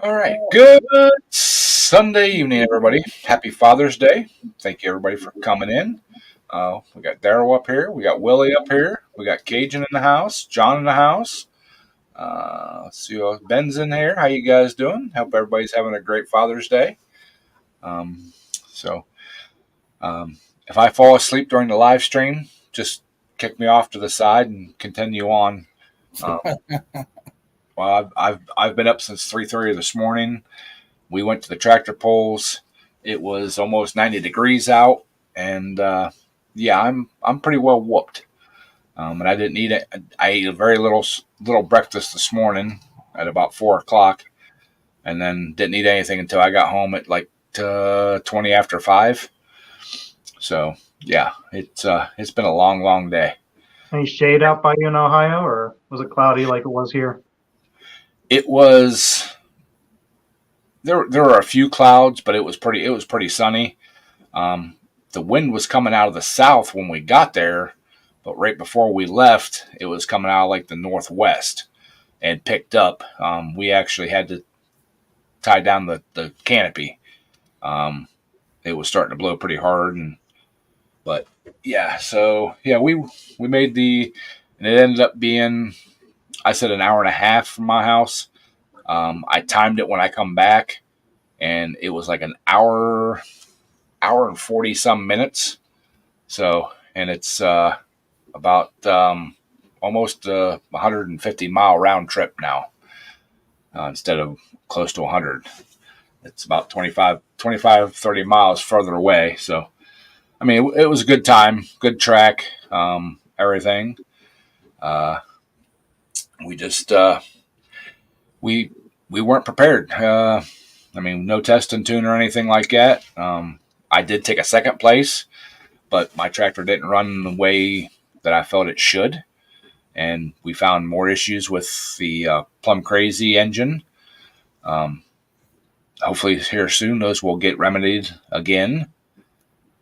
All right. Good Sunday evening, everybody. Happy Father's Day. Thank you, everybody, for coming in. We got Daryl up here. We got Willie up here. We got Cajun in the house. John in the house. Let's see. Ben's in here. How you guys doing? Hope everybody's having a great Father's Day. Um, so, um, if I fall asleep during the live stream, just kick me off to the side and continue on. Um, well, I've been up since 3:30 this morning. We went to the tractor pulls. It was almost 90 degrees out, and yeah, I'm pretty well whooped. And I didn't eat it. I ate a very little breakfast this morning at about 4 o'clock, and then didn't eat anything until I got home at like 20 after 5. So yeah, it's been a long day. Any shade out by you in Ohio, or was it cloudy like it was here? It was there were a few clouds, but it was pretty sunny. Um, the wind was coming out of the south when we got there, but right before we left, it was coming out of like the northwest and picked up. We actually had to tie down the canopy. Um, it was starting to blow pretty hard, but yeah, so yeah, we made and it ended up being, I said, an hour and a half from my house. I timed it when I come back, and it was like an hour and 40 some minutes. So, and it's about almost a 150-mile round trip now, instead of close to 100. It's about 30 miles further away. So, I mean, it was a good time, good track, everything. Uh, we just, we, we weren't prepared. I mean, no test and tune or anything like that. I did take a second place, but my tractor didn't run the way that I felt it should. And we found more issues with the Plum Crazy engine. Um, Hopefully, here soon, those will get remedied again.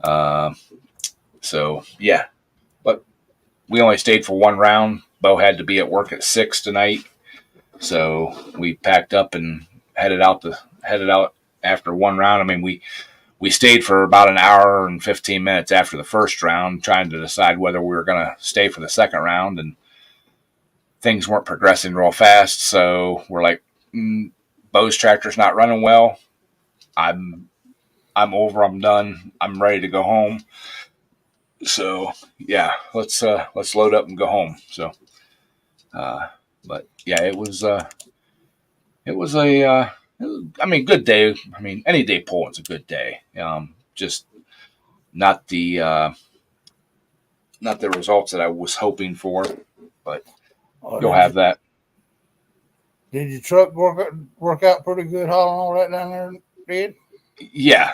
Uh, so, yeah. But we only stayed for one round. Bo had to be at work at 6 tonight. So we packed up and headed out after one round. I mean, we stayed for about an hour and 15 minutes after the first round, trying to decide whether we were going to stay for the second round, and things weren't progressing real fast. So we're like, Bo's tractor's not running well. I'm over. I'm done. I'm ready to go home. So yeah, let's load up and go home. So, but yeah, it was I mean, good day. I mean, any day pulling's a good day. Just not the uh, not the results that I was hoping for, but Oh, you'll have that. did your truck work out pretty good hauling all that down there, did? Yeah.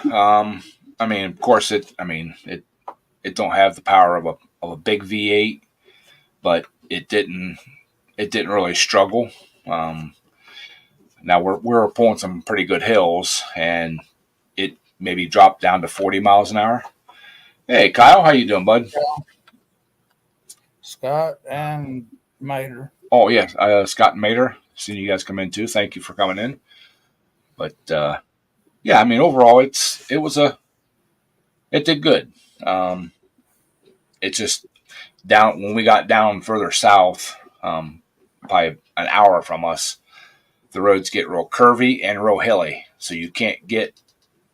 I mean, of course, it don't have the power of a big V8, but it didn't really struggle. Um, Now we're pulling some pretty good hills, and it maybe dropped down to 40 miles an hour. Hey, Kyle, how you doing, bud? Scott and Mater. Oh yeah, Scott and Mater. Seen you guys come in too. Thank you for coming in. But yeah, I mean, overall, it did good. Um, it's just down when we got down further south, probably an hour from us. The roads get real curvy and real hilly, so you can't get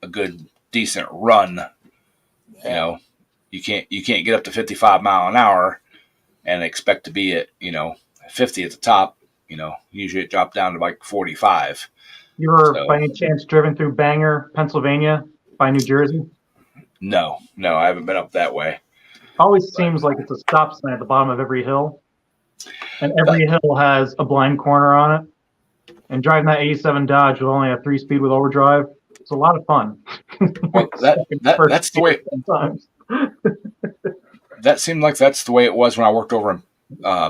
a good, decent run. You know, you can't get up to 55 mile an hour and expect to be at 50 at the top. Usually it dropped down to like 45. You were So by any chance driven through Bangor, Pennsylvania, by New Jersey? no, I haven't been up that way. Always But seems like it's a stop sign at the bottom of every hill, and every hill has a blind corner on it. And driving that 87 Dodge with only a 3-speed with overdrive, it's a lot of fun. well, that's the way. Sometimes. That seemed like that's the way it was when I worked over in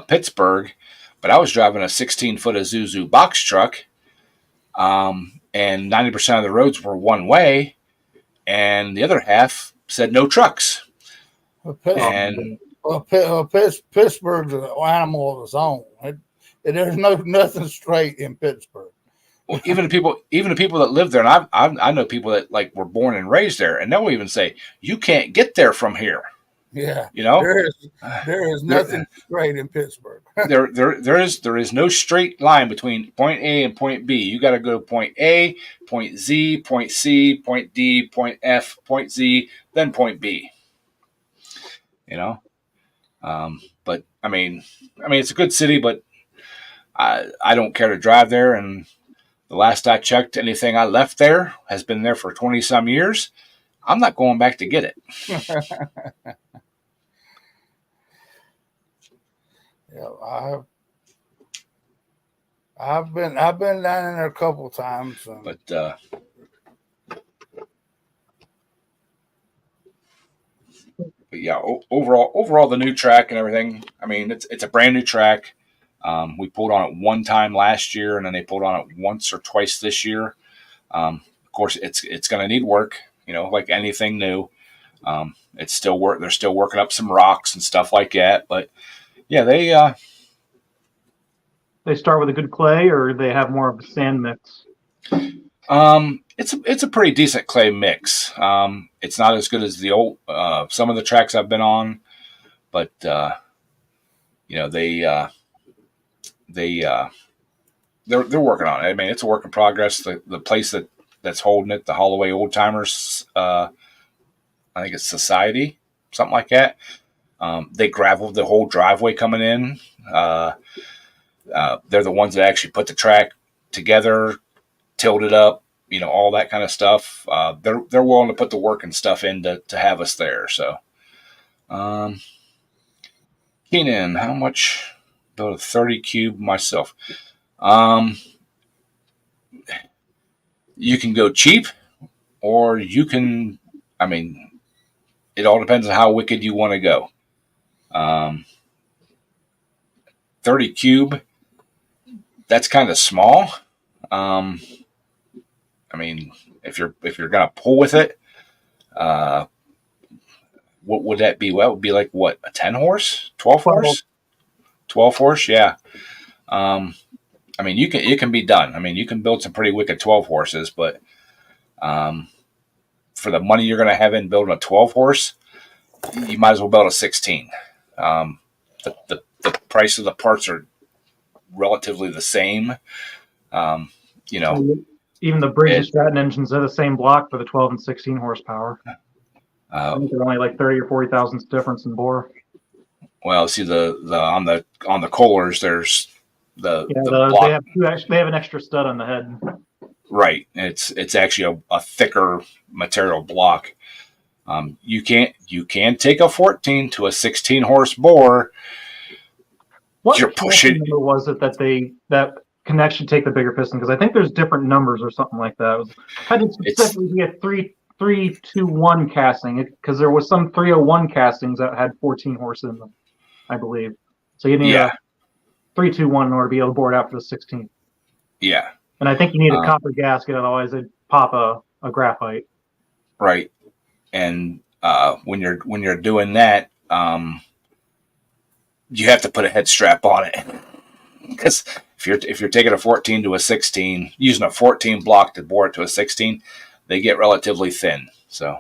Pittsburgh. But I was driving a 16-foot Isuzu box truck, and 90% of the roads were one way, and the other half said no trucks. And Pittsburgh's an animal of its own. There's nothing straight in Pittsburgh. Well, even the people that live there, and I know people that like were born and raised there, and they'll even say you can't get there from here. Yeah, You know, there is there nothing straight in Pittsburgh. there is no straight line between point A and point B. You got to go point A, point Z, point C, point D, point F, point Z, then point B. You know, but I mean, it's a good city, but I don't care to drive there. And the last I checked, anything I left there has been there for 20 some years. I'm not going back to get it. Yeah, I've been down in there a couple of times. But yeah, overall, the new track and everything. I mean, it's a brand new track. We pulled on it one time last year, and then they pulled on it once or twice this year. Of course, it's going to need work. You know, like anything new. It's still work. They're still working up some rocks and stuff like that. But yeah, They start with a good clay, or they have more of a sand mix. it's a pretty decent clay mix. It's not as good as the old some of the tracks I've been on, but you know they're working on it. I mean, it's a work in progress. The place that's holding it, the Holloway Old Timers, I think it's Society, something like that. They graveled the whole driveway coming in. They're the ones that actually put the track together, tilled it up, you know, all that kind of stuff. They're willing to put the work and stuff in to have us there. So, Keenan, how much? Build a 30 cube myself. You can go cheap, or you can. I mean, it all depends on how wicked you want to go. 30 cube, that's kind of small. I mean, if you're gonna pull with it, what would that be? Well, it would be like what, a 10 horse, 12 horse, 12 horse, yeah. I mean, it can be done. I mean, you can build some pretty wicked 12 horses, but for the money you're gonna have in building a 12 horse, you might as well build a 16. The price of the parts are relatively the same. You know, Even the Briggs and Stratton engines are the same block for the 12 and 16 horsepower. I think they're only like 30 or 40 thousandths difference in bore. Well, see the on the Kohlers, there's the block. They have an extra stud on the head. Right. It's actually a thicker material block. You can take a 14 to a 16 horse bore. What you're pushing. Number was it that Connect should take the bigger piston? Because I think there's different numbers or something like that. I did specifically get 321 casting, because there was some 301 castings that had 14 horses in them, I believe. So you need a 321 in order to be able to bore it out for the 16. Yeah. And I think you need a copper gasket, otherwise it'd pop a graphite. Right. And when you're doing that, you have to put a head strap on it, because if you're taking a 14 to a 16, using a 14 block to bore it to a 16, they get relatively thin. So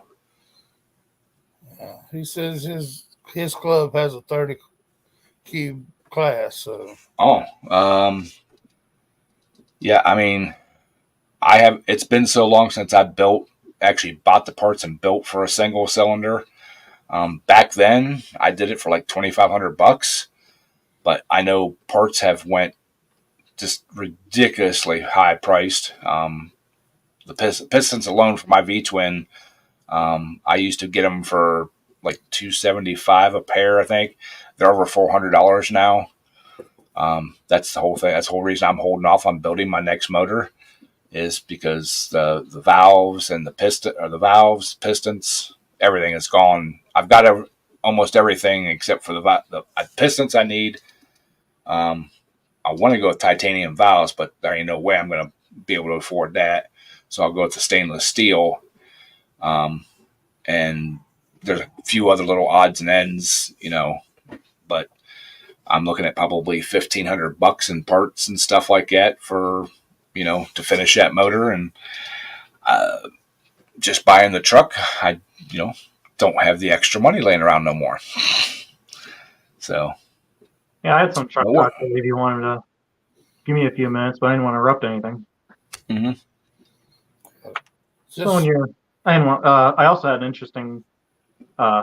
he says his club has a 30 cube class. So yeah, I mean, it's been so long since I actually bought the parts and built for a single cylinder. Back then I did it for like $2,500, but I know parts have went just ridiculously high priced. The pistons alone for my V-twin, I used to get them for like $275 a pair. I think they're over $400 now. That's the whole thing. That's the whole reason I'm holding off on building my next motor, is because the valves and the pistons, everything is gone. I've got almost everything except for the pistons I need. I want to go with titanium valves, but there ain't no way I'm going to be able to afford that. So I'll go with the stainless steel. And there's a few other little odds and ends, you know, but I'm looking at probably $1,500 in parts and stuff like that for to finish that motor, and just buying the truck, I don't have the extra money laying around no more. So Yeah, I had some truck Oh. talk if you wanted to give me a few minutes, but I didn't want to interrupt anything. hmm So when I also had an interesting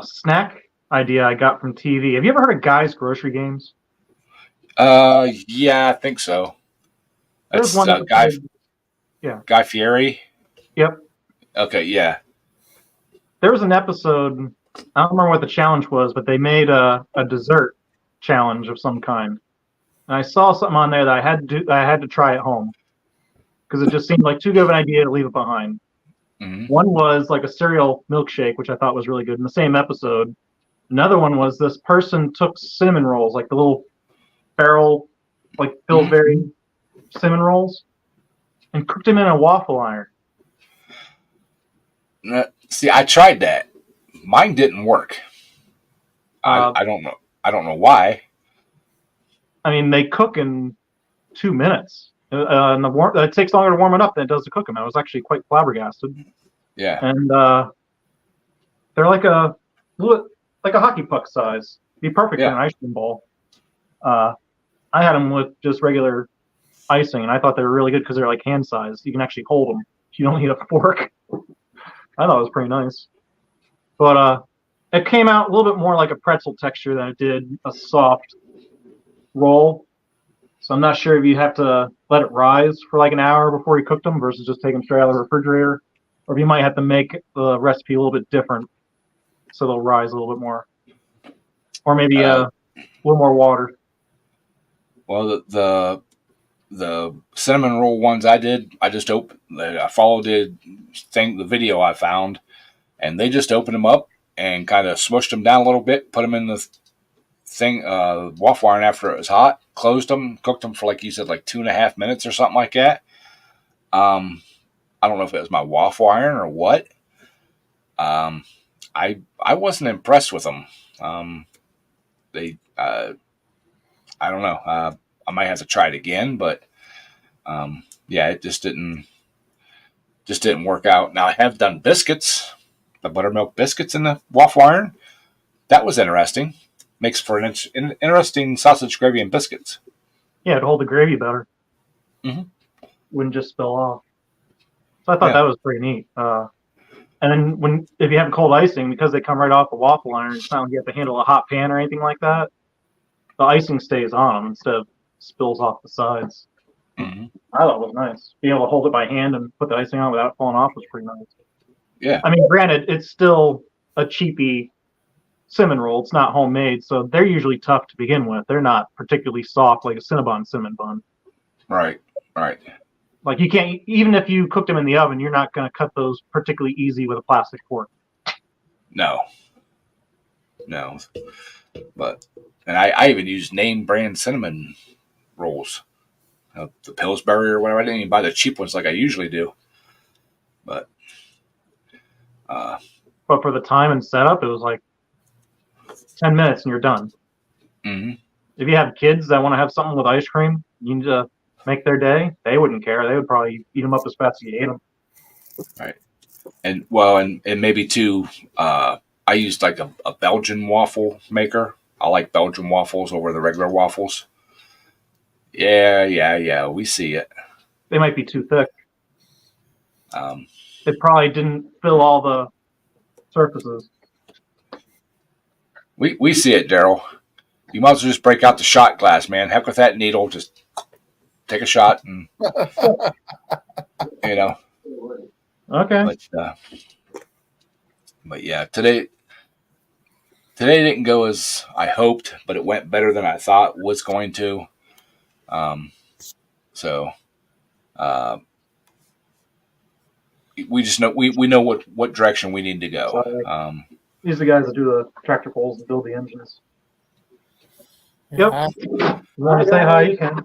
snack idea I got from TV. Have you ever heard of Guy's Grocery Games? yeah, I think so. There's That's one Yeah. Guy Fieri. Yep. Okay, yeah. There was an episode, I don't remember what the challenge was, but they made a dessert challenge of some kind. And I saw something on there that I had to try at home because it just seemed like too good of an idea to leave it behind. hmm One was like a cereal milkshake, which I thought was really good in the same episode. Another one was this person took cinnamon rolls, like the little barrel, like Pillsbury cinnamon rolls, and cooked them in a waffle iron. See, I tried that. Mine didn't work. Uh, I don't know. I don't know why. I mean, they cook in 2 minutes. And it takes longer to warm it up than it does to cook them. I was actually quite flabbergasted. Yeah. And they're like a hockey puck size. Be perfect in an ice cream bowl. I had them with just regular icing, and I thought they were really good because they're like hand sized. You can actually hold them. You don't need a fork. I thought it was pretty nice. But it came out a little bit more like a pretzel texture than it did a soft roll. So I'm not sure if you have to let it rise for like an hour before you cook them versus just take them straight out of the refrigerator, or if you might have to make the recipe a little bit different so they'll rise a little bit more, or maybe a little more water. Well, the cinnamon roll ones I did, I just I followed the video I found, and they just opened them up and kind of smushed them down a little bit, put them in the waffle iron after it was hot, closed them, cooked them for, like you said, like 2.5 minutes or something like that. I don't know if it was my waffle iron or what. I wasn't impressed with them. They I don't know. I might have to try it again, but yeah, it just didn't work out. Now I have done biscuits, the buttermilk biscuits in the waffle iron. That was interesting. Makes for an interesting sausage gravy and biscuits. Yeah, to hold the gravy better. Mhm. Wouldn't just spill off. So I thought that was pretty neat. And then if you have cold icing, because they come right off the waffle iron, it's not like you have to handle a hot pan or anything like that. The icing stays on them instead of spills off the sides. Mm-hmm. I thought it was nice. Being able to hold it by hand and put the icing on without falling off was pretty nice. Yeah. I mean, granted, it's still a cheapy cinnamon roll. It's not homemade, so they're usually tough to begin with. They're not particularly soft like a Cinnabon cinnamon bun. Right. Like you can't, even if you cook them in the oven, you're not going to cut those particularly easy with a plastic fork. No. But, and I even use name brand cinnamon rolls. The Pillsbury or whatever. I didn't even buy the cheap ones like I usually do. But for the time and setup, it was like 10 minutes and you're done. Mm-hmm. If you have kids that want to have something with ice cream, you need to make their day. They wouldn't care. They would probably eat them up as fast as you ate them. Right. And well, and maybe too, I used like a Belgian waffle maker. I like Belgian waffles over the regular waffles. Yeah. We see it. They might be too thick. It probably didn't fill all the surfaces. We see it, Daryl. You might as well just break out the shot glass, man. Heck with that needle. Just take a shot and, Okay. But yeah, today didn't go as I hoped, but it went better than I thought was going to. We just know we know what direction we need to go. These are the guys that do the tractor pulls and build the engines. Yep. You want to say hi? You can.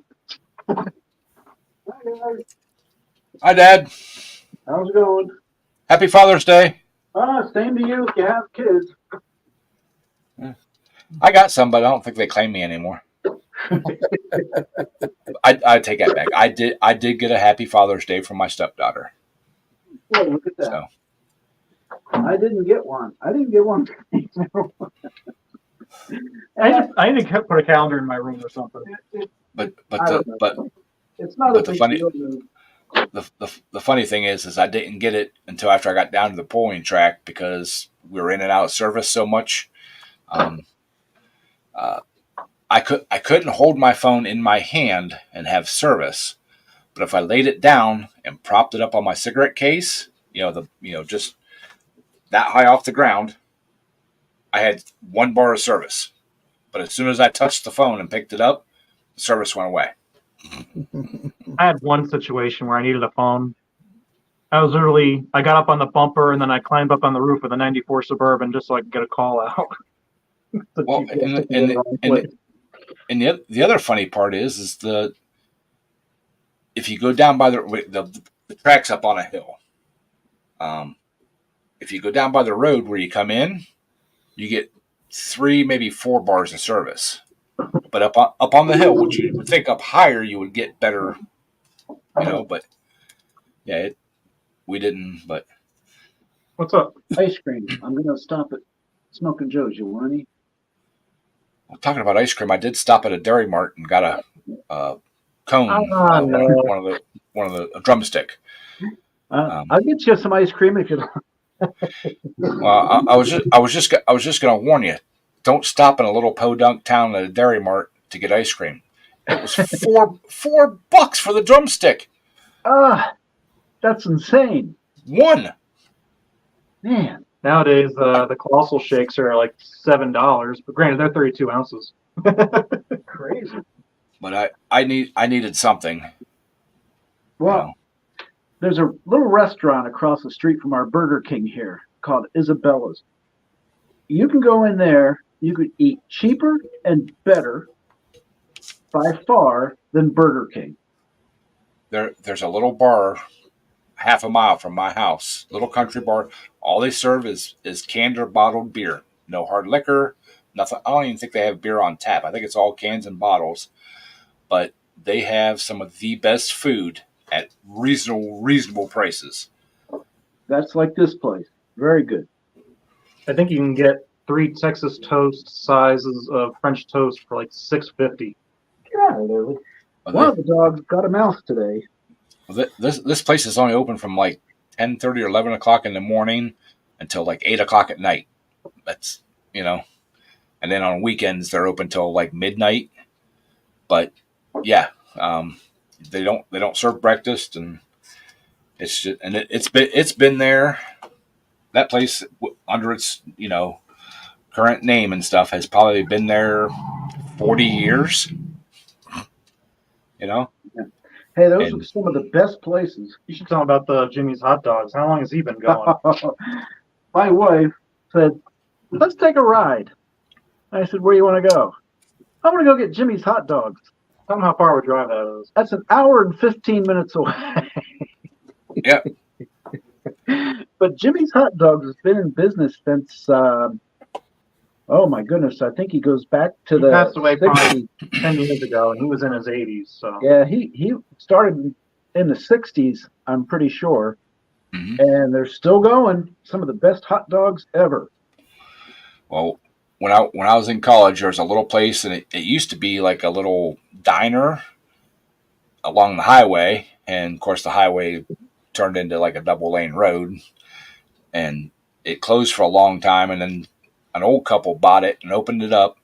Hi, Dad. How's it going? Happy Father's Day. Same to you if you have kids. I got some, but I don't think they claim me anymore. I take that back. I did get a Happy Father's Day from my stepdaughter. Oh, look at that. So I didn't get one. I didn't get one. I need to put a calendar in my room or something. but I don't know. It's not but a the big funny- deal. the funny thing is I didn't get it until after I got down to the pulling track because we were in and out of service so much. I couldn't hold my phone in my hand and have service, but if I laid it down and propped it up on my cigarette case, just that high off the ground, I had 1 bar of service. But as soon as I touched the phone and picked it up, the service went away. I had one situation where I needed a phone. I got up on the bumper and then I climbed up on the roof of the 94 Suburban just so I could get a call out. Well, and the other funny part is if you go down by the track's up on a hill. If you go down by the road where you come in, you get 3, maybe 4 bars of service. But up on the hill, which you would think up higher, you would get better, But yeah, we didn't. But What's up? Ice cream. I'm gonna stop at Smoking Joe's. You want any? talking about ice cream, I did stop at a Dairy Mart and got a cone, no. one of the drumstick. I'll get you some ice cream if you. Well, I was just going to warn you, don't stop in a little podunk town at a Dairy Mart to get ice cream. It was $4 for the drumstick. That's insane. One. Man. Nowadays, the colossal shakes are like $7, but granted, they're 32 ounces. Crazy. But I needed something. Well, there's a little restaurant across the street from our Burger King here called Isabella's. You can go in there. You could eat cheaper and better by far than Burger King. There's a little bar half a mile from my house, little country bar. All they serve is canned or bottled beer. No hard liquor, nothing. I don't even think they have beer on tap. I think it's all cans and bottles. But they have some of the best food at reasonable prices. That's like this place. Very good. I think you can get 3 Texas toast sizes of French toast for like $6.50. Yeah, one of the dogs got a mouse today. This place is only open from like 10:30 or 11 o'clock in the morning until like 8 o'clock at night. That's and then on weekends they're open till like midnight. But yeah, they don't serve breakfast, and it's been there. That place under its current name and stuff has probably been there 40 years. Hey, those are some of the best places. You should tell them about the Jimmy's hot dogs. How long has he been going? My wife said, "Let's take a ride." I said, "Where do you want to go?" "I want to go get Jimmy's hot dogs." Tell them how far we drive that is. That's an hour and 15 minutes away. Yeah. But Jimmy's Hot Dogs has been in business since, oh my goodness, I think he goes back to He the passed away 60s. probably 10 years ago, and he was in his 80s. So Yeah, he started in the 60s, I'm pretty sure. Mhm. And they're still going. Some of the best hot dogs ever. Well, when I was in college, there was a little place, and it used to be like a little diner along the highway, and of course the highway turned into like a double lane road, and it closed for a long time, and then an old couple bought it and opened it up,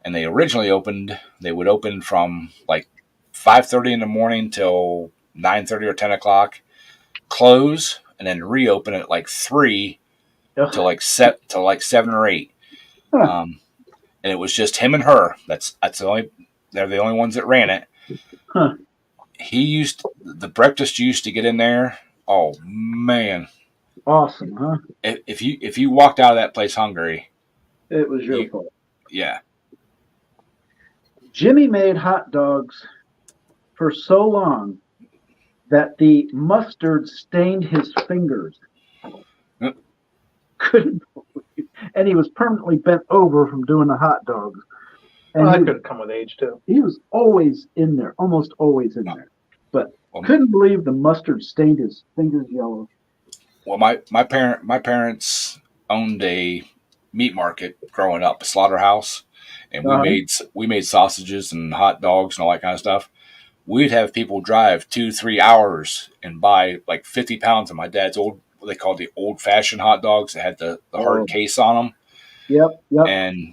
and they would open from like 5:30 in the morning till 9:30 or 10 o'clock, close, and then reopen at like 3 till like 7 or 8. Huh. And it was just him and her. They're the only ones that ran it. Huh. The breakfast used to get in there. Oh man. Awesome, huh? If you walked out of that place hungry, It was your fault. yeah. Jimmy made hot dogs for so long that the mustard stained his fingers. Yep. Couldn't believe, and he was permanently bent over from doing the hot dogs. Well, And that he, could have come with age too. he was always in there, almost always in there. But Well, couldn't believe the mustard stained his fingers yellow. Well, my parents owned a meat market growing up, a slaughterhouse, and we made sausages and hot dogs and all that kind of stuff. We'd have people drive 2-3 hours and buy like 50 pounds of my dad's old, what they called the old fashioned hot dogs that had the hard case on them. Yep. And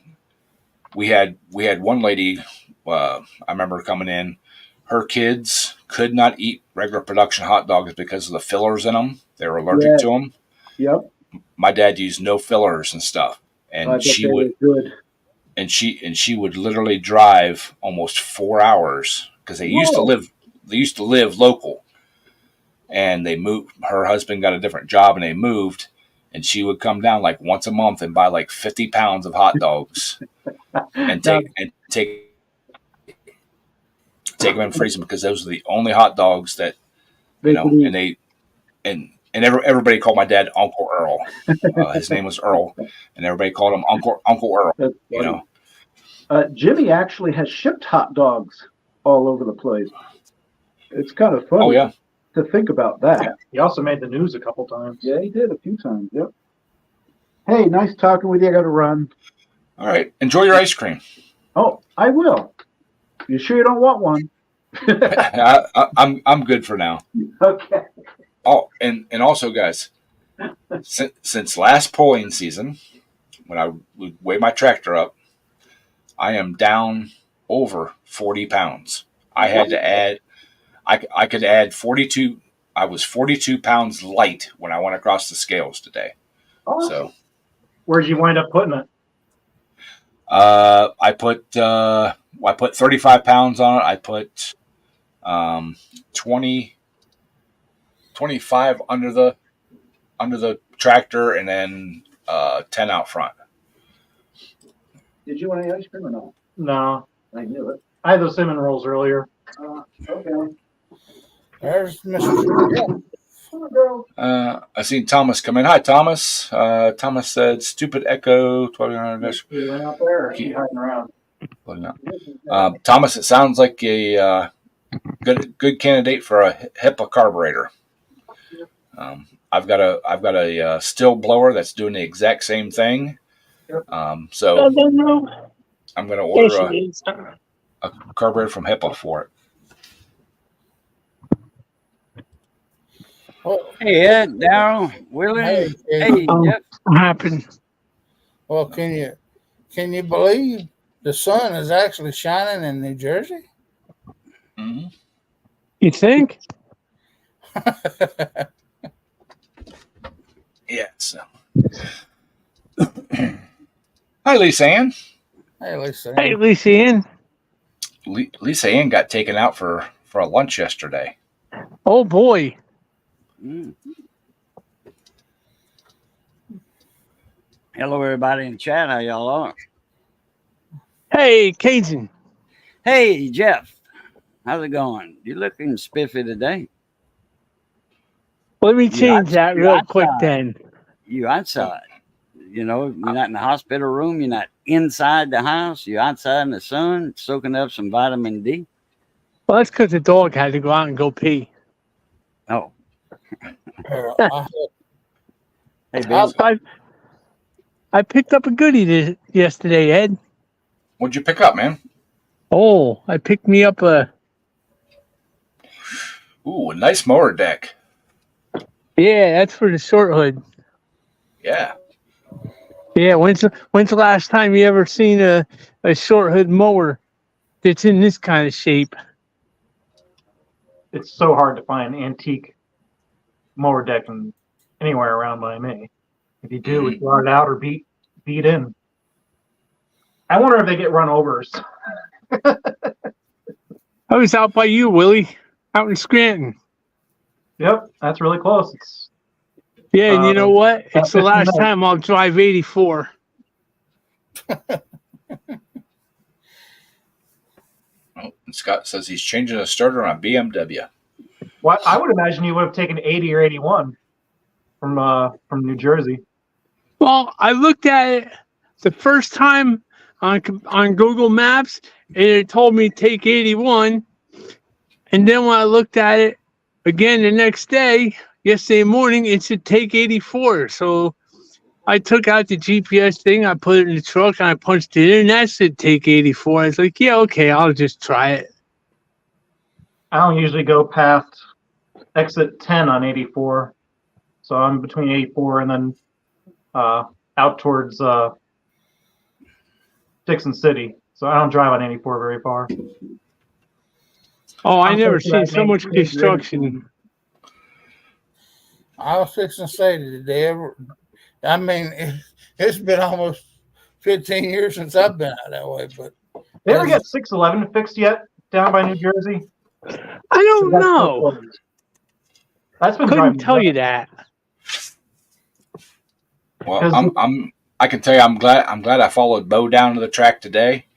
we had one lady. I remember coming in. Her kids could not eat regular production hot dogs because of the fillers in them. They were allergic to them. Yep. My dad used no fillers and stuff, I and bet she they would were good. and she would literally drive almost 4 hours because they used to live local, and they moved. Her husband got a different job, and they moved. And she would come down like once a month and buy like 50 pounds of hot dogs and take them and freeze them because those are the only hot dogs that and everybody called my dad Uncle Earl. His name was Earl, and everybody called him Uncle Earl. That's funny. Jimmy actually has shipped hot dogs all over the place. It's kind of funny. Oh yeah. To think about that. He also made the news a couple times. Yeah, he did a few times. Yep. Hey, nice talking with you. I got to run. All right. Enjoy your ice cream. Oh, I will. You sure you don't want one? I'm good for now. Okay. Oh, and also, guys, since last polling season, when I would weigh my tractor up, I am down over 40 pounds. I had to add. I could add 42. I was 42 pounds light when I went across the scales today. Awesome. So, Where'd you wind up putting it? I put 35 pounds on it. I put 25 under the tractor, and then 10 out front. Did you want any ice cream or no? No, I knew it. I had those cinnamon rolls earlier. Okay. There's Mr. I seen Thomas come in. Hi, Thomas. Thomas said, "Stupid echo 1200." You went out there, or is he hiding around? Thomas, it sounds like a good candidate for a HIPAA carburetor. I've got a still blower that's doing the exact same thing. So I'm going to order a carburetor from HIPAA for it. Hey, Ed, Darryl, Willie. Hey, Jeff. What happened? Well, can you believe the sun is actually shining in New Jersey? Mm-hmm. You think? Yeah. So. Hi, Lisa Ann. Hey, Lisa. Hey, Lisa Ann. Lisa Ann got taken out for a lunch yesterday. Oh boy. Mm. Hello, everybody in the chat. How y'all are? Hey, Cajun. Hey, Jeff. How's it going? You're looking spiffy today. Let me change that real outside. quick then. You outside. You know, you're not in the hospital room. You're not inside the house. You're outside in the sun, soaking up some vitamin D. Well, that's because the dog had to go out and go pee. Oh, hey, Bill. I picked up a goodie yesterday, Ed. What'd you pick up, man? Oh, I picked me up a nice mower deck. Yeah, that's for the short hood. Yeah. Yeah, when's the last time you ever seen a short hood mower that's in this kind of shape? It's so hard to find antique mower deck anywhere around by me. If you do, it's rotted out or beat in. I wonder if they get run overs. I was out by you, Willie, out in Scranton. Yep, that's really close. Yeah, and you know what? It's the last 15 time I'll drive 84. Scott says he's changing a starter on a BMW. Well, I would imagine you would have taken 80 or 81 from New Jersey. Well, I looked at it the first time on Google Maps, and it told me take 81. And then when I looked at it again the next day, yesterday morning, it said take 84. So I took out the GPS thing, I put it in the truck, and I punched it in, and that said take 84. I was like, yeah, okay, I'll just try it. I don't usually go past exit 10 on 84. So I'm between 84 and then out towards Dixon City. So I don't drive on 84 very far. Oh, I I'm never close to seen that so main much street, construction. I was fixing to say, did they ever? I mean, it's been almost 15 years since I've been out that way, but They ever get 611 fixed yet down by New Jersey? I don't That's still know. closed. That's been Couldn't driving tell me you nuts. that. Well, I can tell you, I'm glad I followed Bo down to the track today,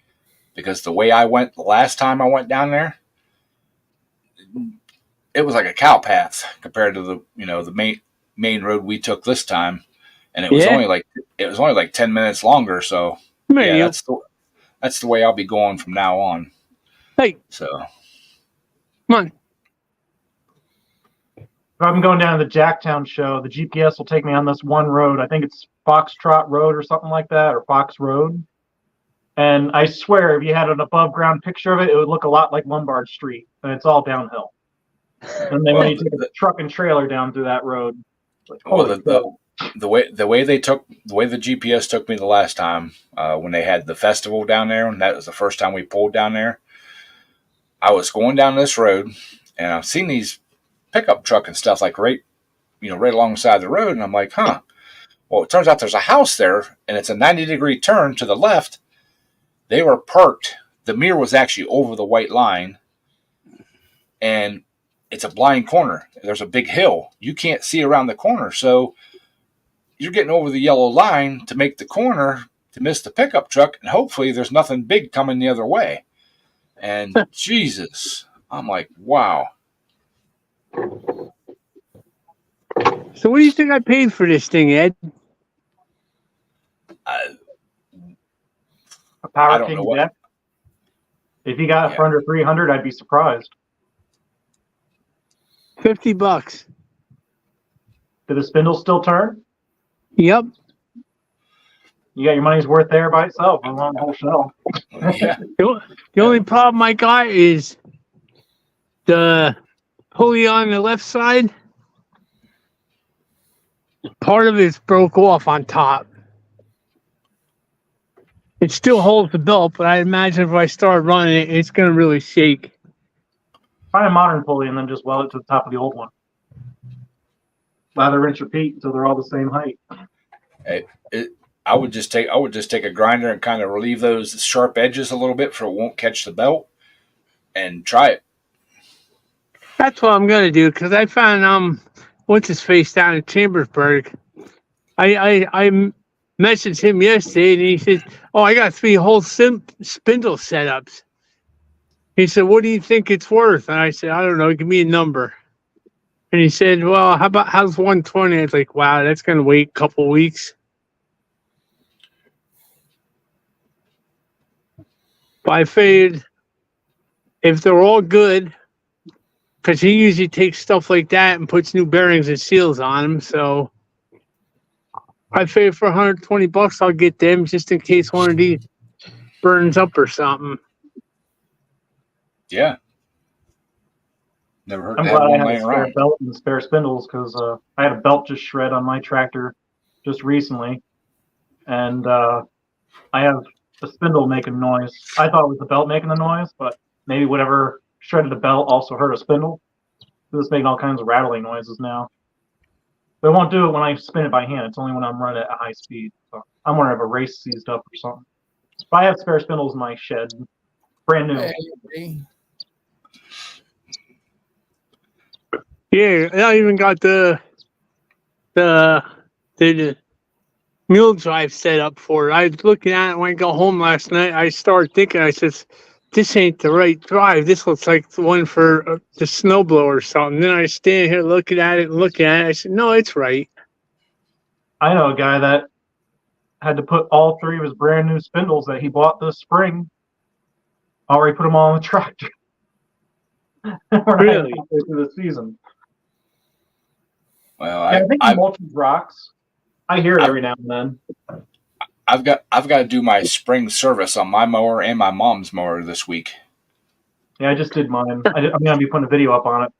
because the way I went the last time I went down there, it was like a cow path compared to the main road we took this time, and it was Yeah. only like 10 minutes longer. So Maybe. yeah, that's the way I'll be going from now on. Hey, So come on. If I'm going down to the Jacktown show, the GPS will take me on this one road. I think it's Foxtrot Road or something like that, or Fox Road. And I swear, if you had an above ground picture of it, it would look a lot like Lombard Street, and it's all downhill. And then when you take a truck and trailer down through that road, like, holy crap. the way the GPS took me the last time, when they had the festival down there, and that was the first time we pulled down there. I was going down this road, and I've seen these pickup truck and stuff like right alongside the road, and I'm like, huh. Well, it turns out there's a house there, and it's a 90-degree turn to the left. They were parked. The mirror was actually over the white line, and it's a blind corner. There's a big hill. You can't see around the corner, so you're getting over the yellow line to make the corner to miss the pickup truck, and hopefully there's nothing big coming the other way. And Jesus, I'm like, wow. So what do you think I paid for this thing, Ed? A Power I don't King know what- deck. If you got it for under 300, I'd be surprised. $50. Did the spindle still turn? Yep. You got your money's worth there by itself. I want the whole shell. Yeah. The only problem I got is the pulley on the left side. Part of it's broke off on top. It still holds the belt, but I imagine if I start running it, it's going to really shake. Find a modern pulley and then just weld it to the top of the old one. Lather, rinse, repeat until they're all the same height. I would just take a grinder and kind of relieve those sharp edges a little bit so it won't catch the belt, and try it. That's what I'm going to do, because I found what's his face down in Chambersburg. I messaged him yesterday, and he said, "Oh, I got 3 whole spindle setups." He said, "What do you think it's worth?" And I said, "I don't know. Give me a number." And he said, "Well, how's 120?" I was like, "Wow, that's going to wait a couple weeks." But I figured if they're all good, because he usually takes stuff like that and puts new bearings and seals on them, so I figured for $120 I'll get them just in case one of these burns up or something. Yeah. Never heard I'm to have glad I one had a laying spare around. belt and spare spindles because I had a belt just shred on my tractor just recently, and I have the spindle making noise. I thought it was the belt making the noise, but maybe whatever shredded the belt also hurt a spindle. It's making all kinds of rattling noises now. But it won't do it when I spin it by hand. It's only when I'm running at a high speed. So I'm wondering if a race seized up or something. But I have spare spindles in my shed, brand new. Hey, Yeah, I even got the mule drive set up for it. I was looking at it when I got home last night. I started thinking, I said, this ain't the right drive. This looks like the one for the snowblower or something. Then I stand here looking at it. I said, no, it's right. I know a guy that had to put all 3 of his brand new spindles that he bought this spring. Already put them all on the tractor. Really? Halfway through the season. Well, I think he mulches rocks. I hear it every now and then. I've got to do my spring service on my mower and my mom's mower this week. Yeah, I just did mine. I'm gonna be putting a video up on it.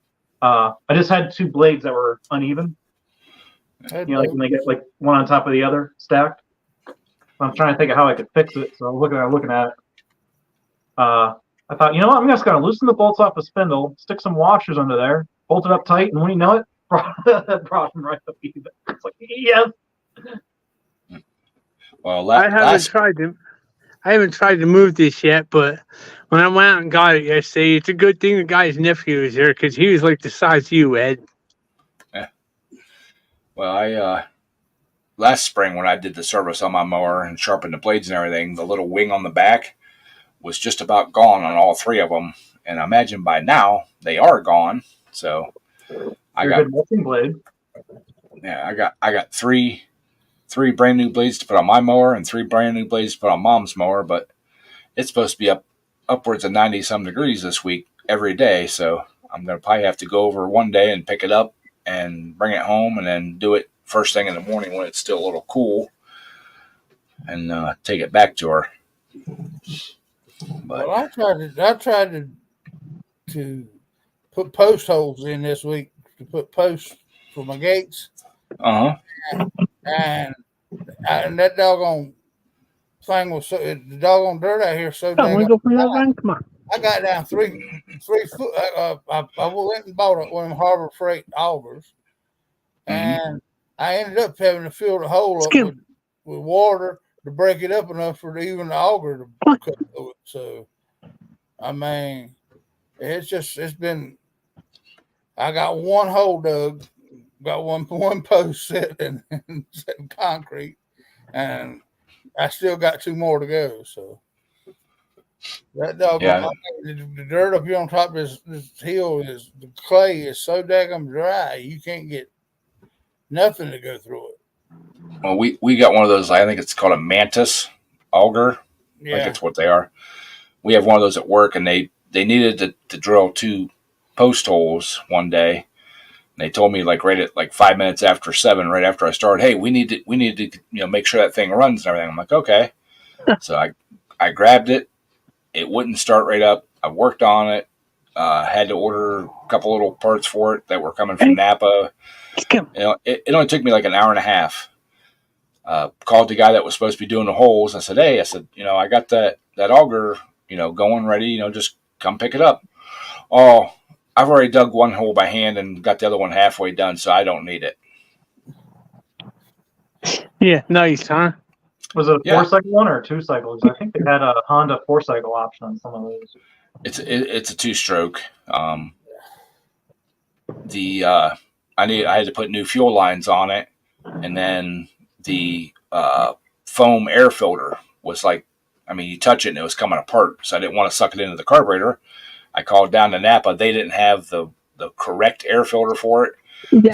I just had 2 blades that were uneven. You know, like when they get like one on top of the other stacked. I'm trying to think of how I could fix it. So I'm looking at it. I thought, you know what? I'm just gonna loosen the bolts off the spindle, stick some washers under there, bolt it up tight, and when you know it, brought them right up even. It's like, yes. Well, I haven't tried to move this yet, but when I went out and got it yesterday, it's a good thing the guy's nephew was there because he was like the size of you, Ed. Well, I last spring when I did the service on my mower and sharpened the blades and everything, the little wing on the back was just about gone on all 3 of them, and I imagine by now they are gone. So I got good mulching blade. Yeah, I got three brand new blades to put on my mower and 3 brand new blades to put on mom's mower, but it's supposed to be upwards of 90 some degrees this week every day. So I'm going to probably have to go over one day and pick it up and bring it home and then do it first thing in the morning when it's still a little cool and take it back to her. But Well, I tried to put post holes in this week to put posts for my gates, and that doggone thing was the doggone dirt out here so I want to go for that high. run. Come on. I got down 3 foot. I went and bought one of them Harbor Freight augers, and I ended up having to fill the hole up with water to break it up enough for even the auger to cut through it. So, I mean, it's been. I got 1 hole dug, got one post set in concrete, and I still got 2 more to go. So. That dog, the dirt up here on top of this hill the clay is so daggum dry, you can't get nothing to go through it. well, we got one of those. I think it's called a mantis auger. Yeah, I think it's what they are. We have one of those at work, and they needed to drill 2 post holes one day. And they told me like right at 5 minutes after 7, right after I started, hey, we need to make sure that thing runs and everything. I'm like, okay. So I grabbed it. It wouldn't start right up. I worked on it. Had to order a couple little parts for it that were coming from Napa. It only took me like an hour and a half. Called the guy that was supposed to be doing the holes. I said, hey, I got that auger, going ready. Just come pick it up. Oh, I've already dug 1 hole by hand and got the other one halfway done, so I don't need it. Yeah, nice, huh? Was it a 4-cycle one or a 2-cycle? I think they had a Honda 4-cycle option on some of those. It's a 2-stroke. I had to put new fuel lines on it, and then the foam air filter was you touch it and it was coming apart. So I didn't want to suck it into the carburetor. I called down to Napa. They didn't have the correct air filter for it,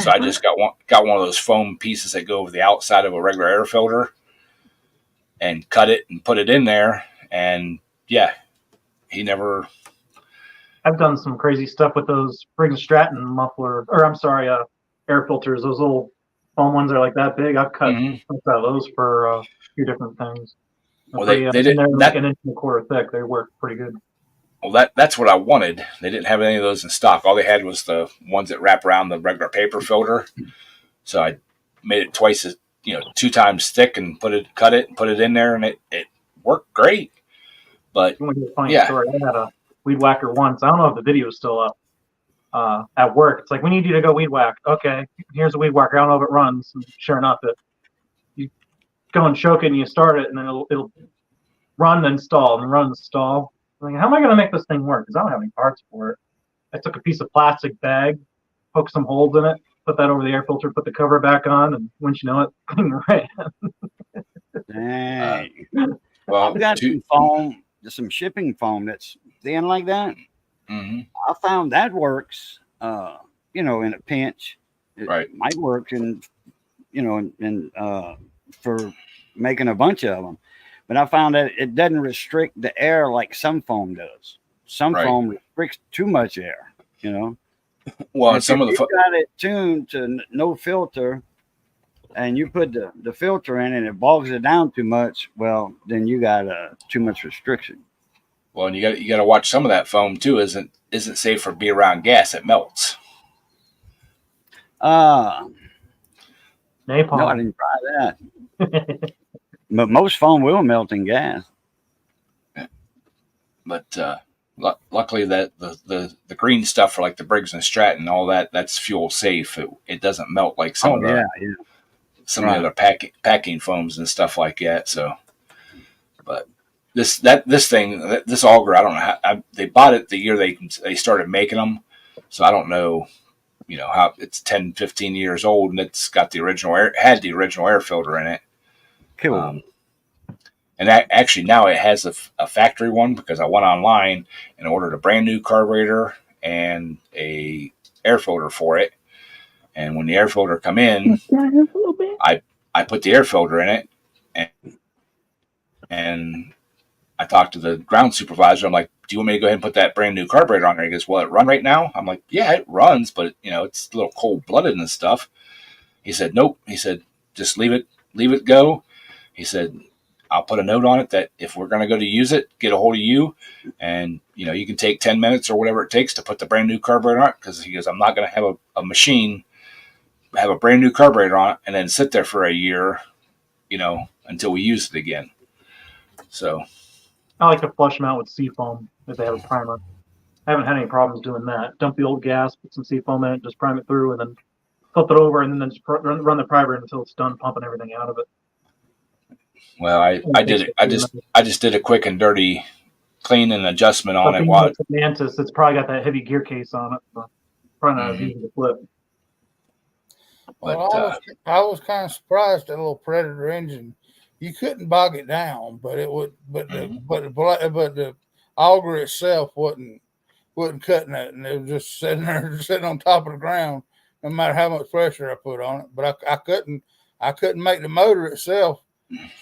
so I just got one of those foam pieces that go over the outside of a regular air filter. And cut it and put it in there, and he never. I've done some crazy stuff with those Briggs & Stratton air filters. Those little foam ones are like that big. I've cut those for a few different things. Well, they didn't. Like an 1.25 inch thick. They work pretty good. Well, that's what I wanted. They didn't have any of those in stock. All they had was the ones that wrap around the regular paper filter. So I made it twice as 2 times thick and cut it and put it in there, and it worked great. But funny story. I had a weed whacker once. I don't know if the video is still up. At work, it's like, we need you to go weed whack. Okay, here's a weed whacker. I don't know if it runs. And sure enough, you go and choke it and you start it, and then it'll run and stall and run and stall. I'm like, how am I going to make this thing work? Because I don't have any parts for it. I took a piece of plastic bag, poked some holes in it, put that over the air filter, put the cover back on, and once you know it, thing ran. Dang. Well, I've got some foam, some shipping foam that's thin like that. Mm-hmm. I found that works, in a pinch. It Right. might work for making a bunch of them. But I found that it doesn't restrict the air like some foam does. Some Right. foam restricts too much air, you know. Well, And and some of the if you got it tuned to no filter, and you put the filter in and it bogs it down too much, well, then you got too much restriction. well, and you got to watch some of that foam too. Isn't safe for be around gas. It melts. No, I Napalm. didn't try that. But most foam will melt in gas. But luckily that the green stuff for like the Briggs and Stratton and all that's fuel safe. It doesn't melt like some of the some of the other packing foams and stuff like that. So, but this auger, I don't know how they bought it the year they started making them. So I don't know, how it's 10, 15 years old and it's got the original air filter in it. Cool. And that actually now it has a factory one because I went online and ordered a brand new carburetor and a air filter for it. And when the air filter come in, I put the air filter in it, and I talked to the ground supervisor. I'm like, "Do you want me to go ahead and put that brand new carburetor on there?" He goes, "Will it run right now?" I'm like, "Yeah, it runs, but it's a little cold blooded and stuff." He said, "Nope." He said, "Just leave it go." He said, "I'll put a note on it that if we're going to go to use it, get a hold of you, and you can take 10 minutes or whatever it takes to put the brand new carburetor on it." Because he goes, "I'm not going to have a machine have a brand new carburetor on it and then sit there for a year, until we use it again." So I like to flush them out with seafoam if they have a primer. I haven't had any problems doing that. Dump the old gas, put some seafoam in it, just prime it through, and then flip it over, and then just run the primer until it's done pumping everything out of it. well, I did it. I just did a quick and dirty clean and adjustment on it. While Mantis, it's probably got that heavy gear case on it. So probably not as easy to flip. But I was kind of surprised that little Predator engine. You couldn't bog it down, but it would. But the auger itself wasn't cutting it, and it was just sitting on top of the ground. No matter how much pressure I put on it, but I couldn't make the motor itself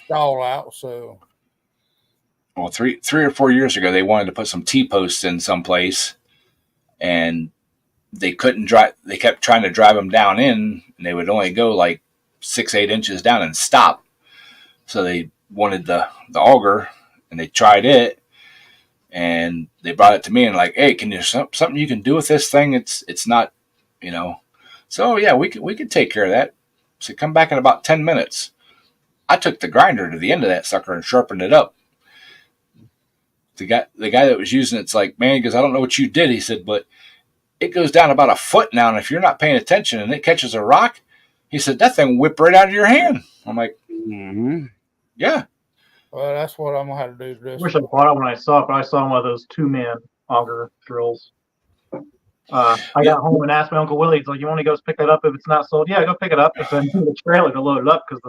stall out. So, well, 3 or 4 years ago, they wanted to put some T-posts in someplace, and they couldn't drive. They kept trying to drive them down in, and they would only go like 6-8 inches down and stop. So they wanted the auger, and they tried it, and they brought it to me and like, "Hey, can you something you can do with this thing? It's not, So yeah, we could take care of that." So come back in about 10 minutes. I took the grinder to the end of that sucker and sharpened it up. The guy that was using it's like, "Man," he goes, "I don't know what you did." He said, "But it goes down about a foot now, and if you're not paying attention and it catches a rock," he said, "that thing will whip right out of your hand." I'm like, "Yeah." well, that's what I'm gonna have to do. I wish I bought it when I saw it, but I saw one of those 2-man auger drills. I got home and asked my Uncle Willie, he's like, "You want to go pick that up if it's not sold?" "Yeah, go pick it up." But then the trailer to load it up because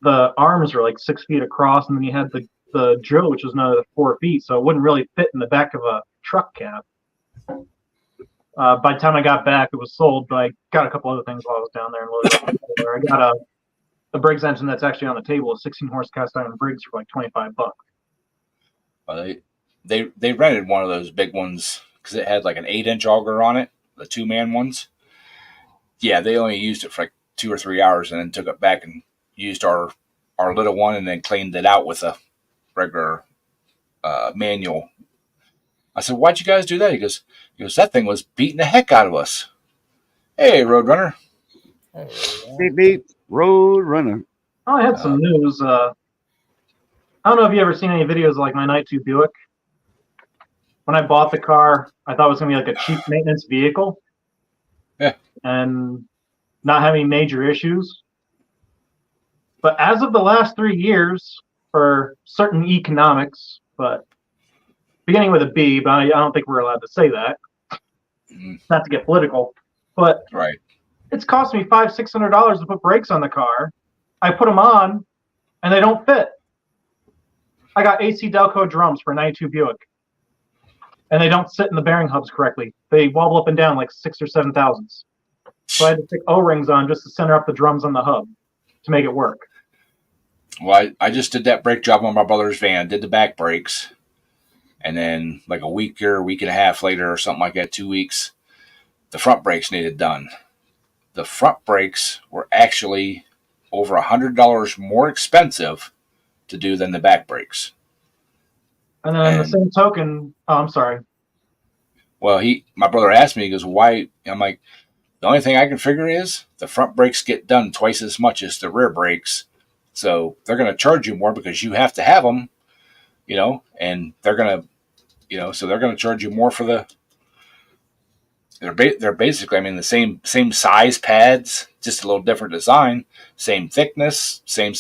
the arms are like 6 feet across, and then you had the drill, which was another 4 feet, so it wouldn't really fit in the back of a truck cab. By the time I got back, it was sold, but I got a couple other things while I was down there and loaded up. I got a Briggs engine that's actually on the table, a 16-horse cast iron Briggs for like $25. Well, they rented one of those big ones because it had like an 8-inch auger on it, the 2-man ones. Yeah, they only used it for like 2 or 3 hours and then took it back and used our little one and then cleaned it out with a regular manual. I said, "Why'd you guys do that?" He goes, "That thing was beating the heck out of us." Hey, Roadrunner. Beep beep, Road Runner. Oh, I had some news. I don't know if you ever seen any videos of like my Night 2 Buick. When I bought the car, I thought it was going to be like a cheap maintenance vehicle. Yeah. And not having major issues. But as of the last 3 years, for certain economics, but beginning with a B, but I don't think we're allowed to say that. Not to get political, but Right. it's cost me $500-600 to put brakes on the car. I put them on, and they don't fit. I got AC Delco drums for a 92 Buick, and they don't sit in the bearing hubs correctly. They wobble up and down like 6 or 7 thousandths. So I had to stick O-rings on just to center up the drums on the hub to make it work. Well, I just did that brake job on my brother's van, did the back brakes, and then like a week or a week and a half later or something like that, 2 weeks, the front brakes needed done. The front brakes were actually over $100 more expensive to do than the back brakes. And then the same token, oh, I'm sorry. Well, my brother asked me, he goes, why? I'm like, the only thing I can figure is the front brakes get done twice as much as the rear brakes. So they're going to charge you more because you have to have them, and they're going to, so they're going to charge you more for they're basically, I mean, the same size pads, just a little different design, same thickness, same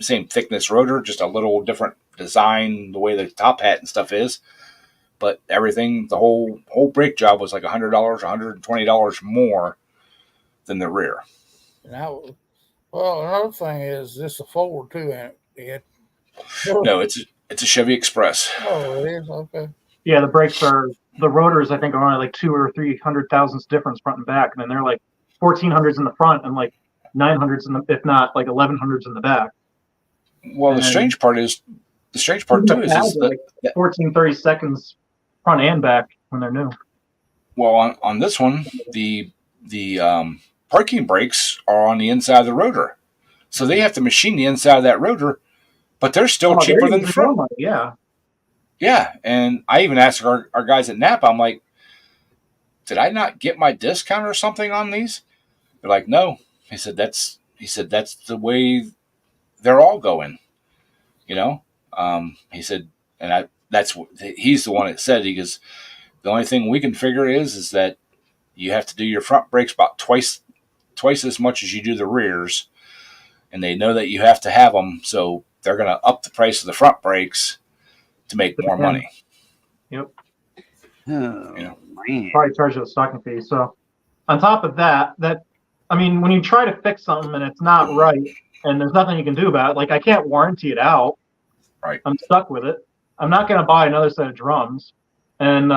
thickness rotor, just a little different design, the way the top hat and stuff is. But everything, the whole brake job was like $100, $120 more than the rear. And another thing is this a Ford too, ain't it? No, it's a Chevy Express. Oh, it is? Okay. Yeah, the rotors, I think, are only like 200 or 300 thousandths difference front and back. And then they're like 1400s in the front and like 900s if not like 1100s in the back. Well, the strange part too is like 14-30 seconds front and back when they're new. Well, on this one, the parking brakes are on the inside of the rotor, so they have to machine the inside of that rotor, but they're still cheaper than the front. Yeah, and I even asked our guys at Napa, I'm like, did I not get my discount or something on these? They're like, no. He said that's the way they're all going. He said, and he's the one that said, he goes, the only thing we can figure is that you have to do your front brakes about twice as much as you do the rears, and they know that you have to have them, so they're going to up the price of the front brakes to make more money. Yep. Man. Probably charge you a stocking fee. So on top of that, I mean, when you try to fix something and it's not right and there's nothing you can do about it, like I can't warranty it out. Right. I'm stuck with it. I'm not going to buy another set of drums. And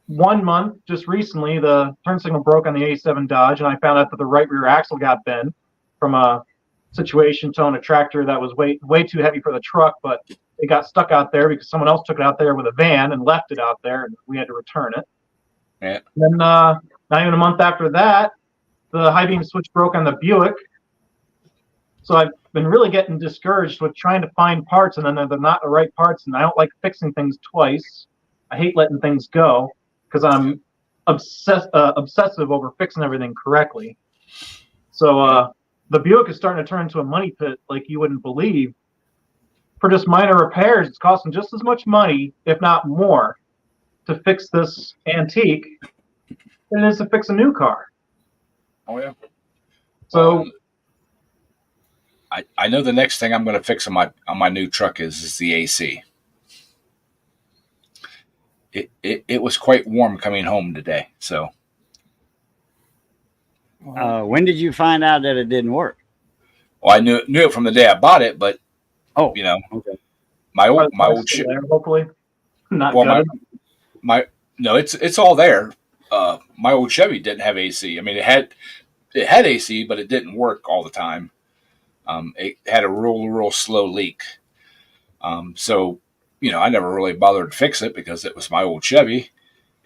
1 month, just recently, the turn signal broke on the 87 Dodge, and I found out that the right rear axle got bent from a situation towing a tractor that was way too heavy for the truck, but it got stuck out there because someone else took it out there with a van and left it out there, and we had to return it. Yeah. And then not even a month after that, the high beam switch broke on the Buick. So I've been really getting discouraged with trying to find parts, and then they're not the right parts, and I don't like fixing things twice. I hate letting things go because I'm obsessive over fixing everything correctly. So the Buick is starting to turn into a money pit like you wouldn't believe. For just minor repairs, it's costing just as much money, if not more, to fix this antique than it is to fix a new car. Oh, yeah. So I know the next thing I'm going to fix on my new truck is the AC. It was quite warm coming home today. So when did you find out that it didn't work? Well, I knew it from the day I bought it, but okay. My old Chevy, hopefully not. Well, no, it's all there. My old Chevy didn't have AC. I mean, it had AC, but it didn't work all the time. It had a real slow leak. So I never really bothered to fix it because it was my old Chevy,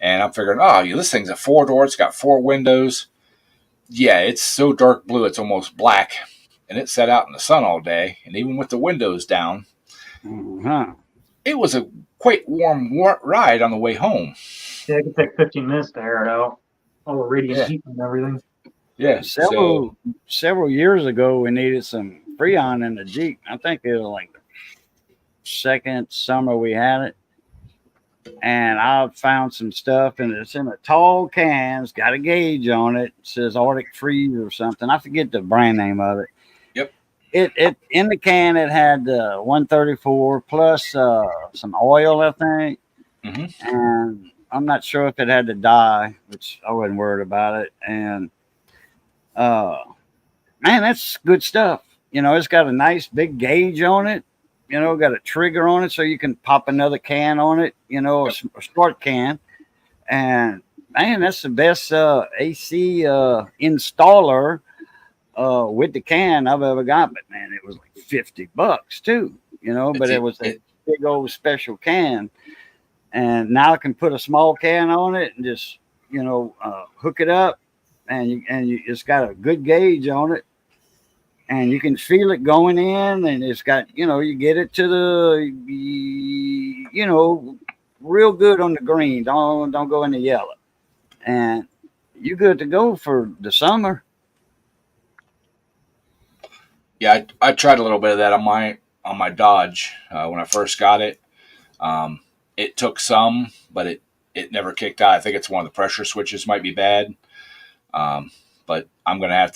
and I'm figuring, this thing's a 4-door. It's got 4 windows. Yeah, it's so dark blue it's almost black, and it sat out in the sun all day. And even with the windows down, it was a quite warm ride on the way home. Yeah, it could take 15 minutes to air it out. All the radiant heat and everything. Yeah. Several years ago, we needed some Freon in the Jeep. I think it was like the second summer we had it. And I found some stuff, and it's in a tall can. It's got a gauge on it. It says Arctic Freeze or something. I forget the brand name of it. Yep. It in the can, it had 134 plus some oil, I think. Mm-hmm. And I'm not sure if it had to dye, which I wasn't worried about it. And man, that's good stuff. It's got a nice big gauge on it. Got a trigger on it so you can pop another can on it, a start can. And man, that's the best AC installer with the can I've ever got, but man, it was like $50 too, but it was a big old special can. And now I can put a small can on it and just, hook it up, and it's got a good gauge on it, and you can feel it going in, and it's got, you get it to the, real good on the green. Don't go in the yellow, and you good to go for the summer. Yeah, I tried a little bit of that on my Dodge when I first got it. It took some, but it never kicked out. I think it's one of the pressure switches might be bad. But I'm gonna have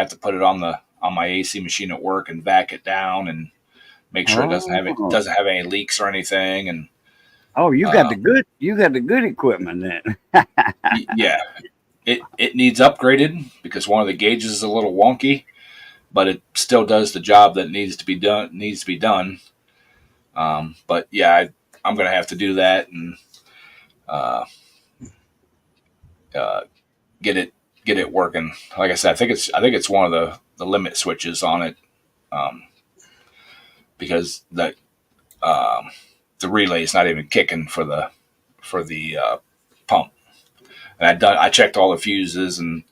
to put it on my AC machine at work and vac it down and make sure it doesn't have any leaks or anything. And you got the good equipment then. Yeah, it needs upgraded because one of the gauges is a little wonky, but it still does the job that needs to be done. But yeah, I'm gonna have to do that and get it working. Like I said, I think it's one of the limit switches on it, because the relay is not even kicking for the pump. And I checked all the fuses and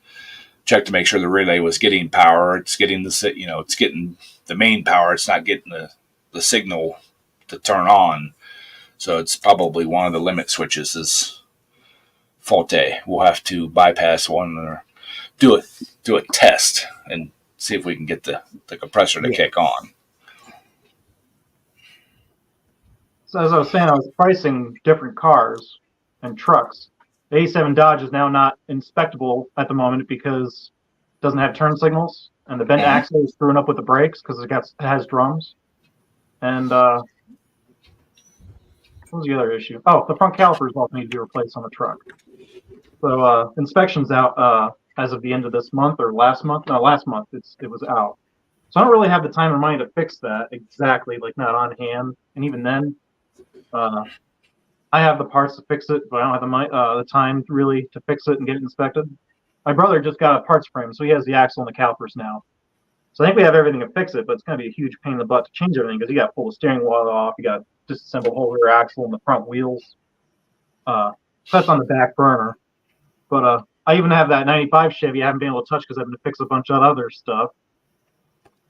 checked to make sure the relay was getting power. It's getting it's getting the main power. It's not getting the signal to turn on. So it's probably one of the limit switches is faulty. We'll have to bypass one or do a test and see if we can get the compressor to kick on. So as I was saying, I was pricing different cars and trucks. The A7 Dodge is now not inspectable at the moment because it doesn't have turn signals, and the bent axle is screwing up with the brakes because it has drums. And what was the other issue? Oh, the front calipers also need to be replaced on the truck. So inspection's out as of the end of this month or last month. No, last month it was out. So I don't really have the time or money to fix that exactly, like not on hand. And even then, I have the parts to fix it, but I don't have the time really to fix it and get it inspected. My brother just got a parts frame, so he has the axle and the calipers now. So I think we have everything to fix it, but it's going to be a huge pain in the butt to change everything because you got to pull the steering wheel off, you got to disassemble the whole rear axle and the front wheels. So that's on the back burner. But I even have that 95 Chevy I haven't been able to touch because I've been to fix a bunch of other stuff.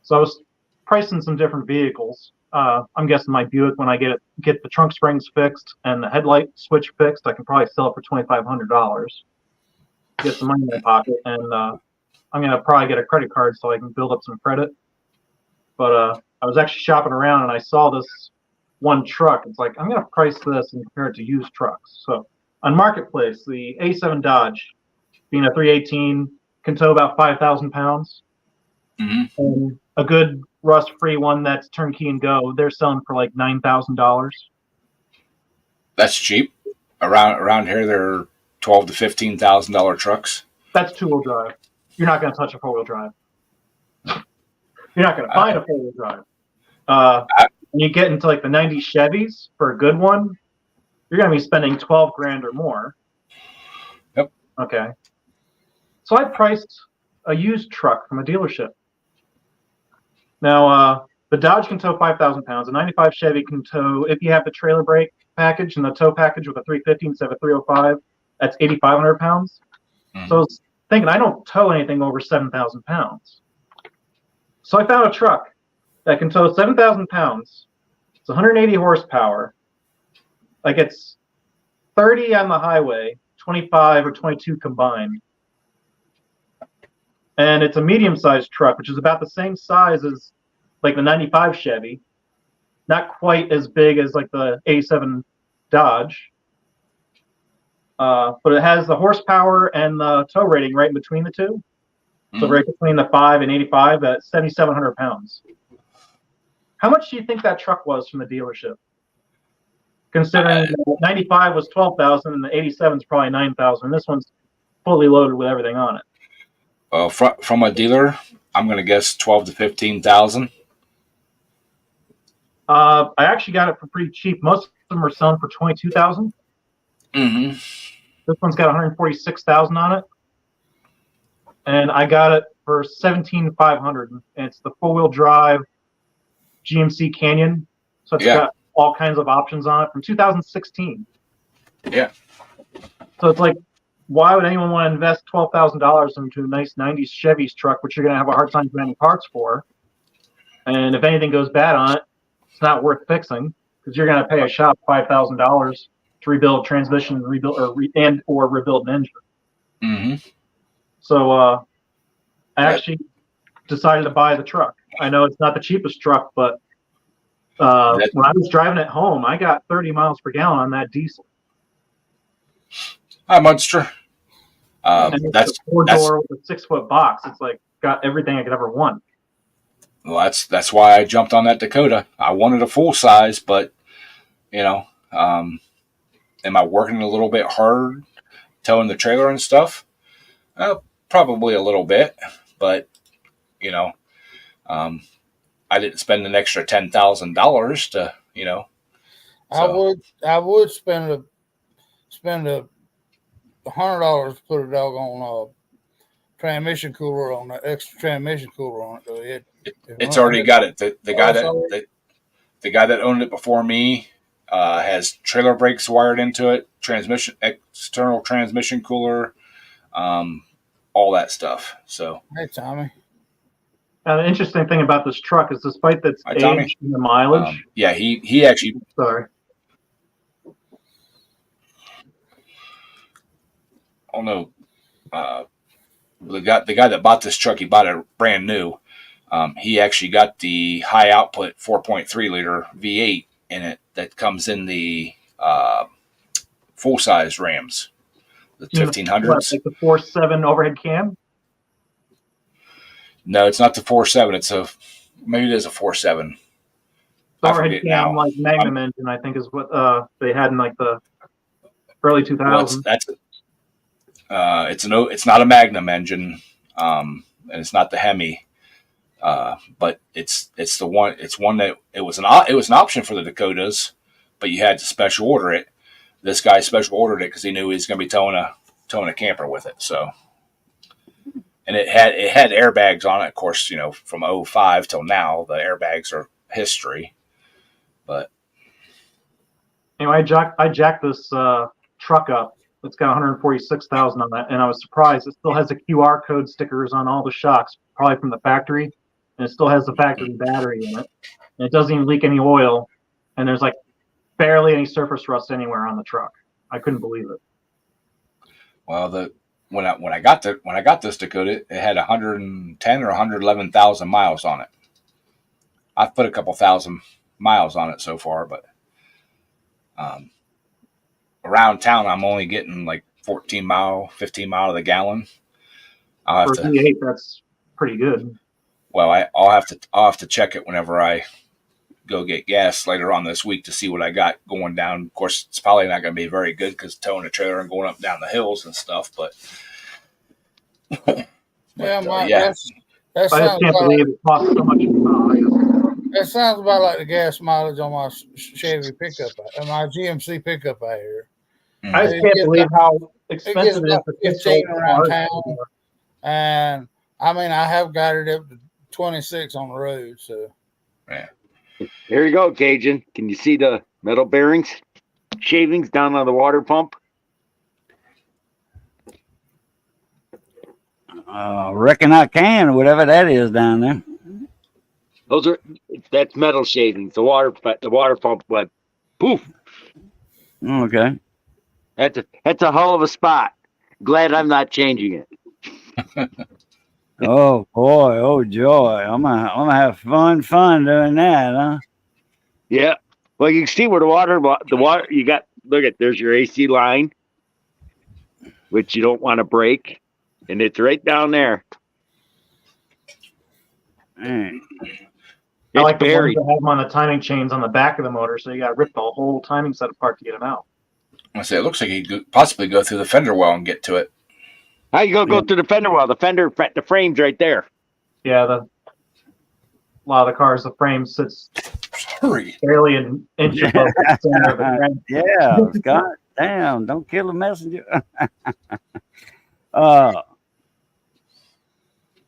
So I was pricing some different vehicles. I'm guessing my Buick, when I get the trunk springs fixed and the headlight switch fixed, I can probably sell it for $2,500. Get some money in my pocket, and I'm gonna probably get a credit card so I can build up some credit. But I was actually shopping around and I saw this one truck. It's like, I'm gonna price this and compare it to used trucks. So on Marketplace, the A7 Dodge, being a 318, can tow about 5,000 pounds. Mm-hmm. And a good rust-free one that's turnkey and go, they're selling for like $9,000. That's cheap. Around here, they're $12,000 to $15,000 trucks. That's two-wheel drive. You're not going to touch a four-wheel drive. You're not going to find a four-wheel drive. When you get into like the 90s Chevys for a good one, you're going to be spending $12,000 or more. Yep. Okay. So I priced a used truck from a dealership. Now, the Dodge can tow 5,000 pounds. A 95 Chevy can tow, if you have the trailer brake package and the tow package with a 350 instead of a 305, that's 8,500 pounds. Mm-hmm. So I was thinking, I don't tow anything over 7,000 pounds. So I found a truck that can tow 7,000 pounds. It's 180 horsepower. Like it's 30 on the highway, 25 or 22 combined. And it's a medium-sized truck, which is about the same size as like the 95 Chevy. Not quite as big as like the A7 Dodge. But it has the horsepower and the tow rating right in between the two. Mm-hmm. So right between the 5 and 85 at 7,700 pounds. How much do you think that truck was from the dealership? Considering the 95 was 12,000 and the 87 is probably 9,000. And this one's fully loaded with everything on it. From a dealer, I'm going to guess 12,000 to 15,000. I actually got it for pretty cheap. Most of them are selling for 22,000. Mm-hmm. This one's got 146,000 on it, and I got it for 17,500, and it's the 4-wheel drive GMC Canyon. So it's got all kinds of options on it from 2016. Yeah. So it's like, why would anyone want to invest $12,000 into a nice 90s Chevy truck, which you're going to have a hard time finding parts for? And if anything goes bad on it, it's not worth fixing because you're going to pay a shop $5,000 to rebuild transmission, or rebuild an engine. Mm-hmm. So I actually decided to buy the truck. I know it's not the cheapest truck, but when I was driving it home, I got 30 miles per gallon on that diesel. Hi, Munster. And it's a 4-door with a 6-foot box. It's like got everything I could ever want. Well, that's why I jumped on that Dakota. I wanted a full size, but am I working a little bit hard towing the trailer and stuff? Probably a little bit, but I didn't spend an extra $10,000 to So. I would spend $100 to put a doggone transmission cooler on the extra transmission cooler on it. It's already got it. The guy that owned it before me has trailer brakes wired into it, external transmission cooler, all that stuff. So hey, Tommy. The interesting thing about this truck is, despite its age and the mileage, he actually. Sorry. Oh no, the guy that bought this truck, he bought it brand new. He actually got the high output 4.3 liter V8 in it that comes in the full size Rams, the 1500s. Like the 4.7 overhead cam. No, it's not the 4.7. Maybe it is a 4.7. The overhead cam, like Magnum engine, I think is what they had in like the early 2000s. It's not a Magnum engine, and it's not the Hemi, but it's the one. It's one that it was an option for the Dakotas, but you had to special order it. This guy special ordered it because he knew he was going to be towing a camper with it. So, and it had airbags on it. Of course, from 2005 till now, the airbags are history. But anyway, I jacked this truck up. It's got 146,000 on that, and I was surprised. It still has the QR code stickers on all the shocks, probably from the factory, and it still has the factory battery in it. And it doesn't even leak any oil, and there's like barely any surface rust anywhere on the truck. I couldn't believe it. Well, when I got this Dakota, it had 110 or 111,000 miles on it. I've put a couple thousand miles on it so far, but around town, I'm only getting like 15 mile to the gallon. For V8, that's pretty good. Well, I'll have to check it whenever I go get gas later on this week to see what I got going down. Of course, it's probably not going to be very good because towing a trailer and going up and down the hills and stuff. But That I just can't believe it costs so much. That sounds about like the gas mileage on my Chevy pickup, my GMC pickup out here. I just can't believe how expensive it is to fix 15 around town. And I mean, I have got it up to 26 on the road. So, yeah. Here you go, Cajun. Can you see the metal bearings shavings down on the water pump? Reckon I can, whatever that is down there. That's metal shavings. The water pump went poof. Okay. That's a hell of a spot. Glad I'm not changing it. Oh boy, oh joy! I'm gonna have fun doing that, huh? Yeah. Well, you can see where the water you got. Look at there's your AC line, which you don't want to break, and it's right down there. Man. I like the buried. ones that have them on the timing chains on the back of the motor, so you got to rip the whole timing set apart to get them out. I say it looks like you could possibly go through the fender well and get to it. How you gonna go through the fender well? The frame's right there. Yeah, a lot of the cars, the frame sits barely an inch above the center of the frame. Yeah, God damn! Don't kill the messenger.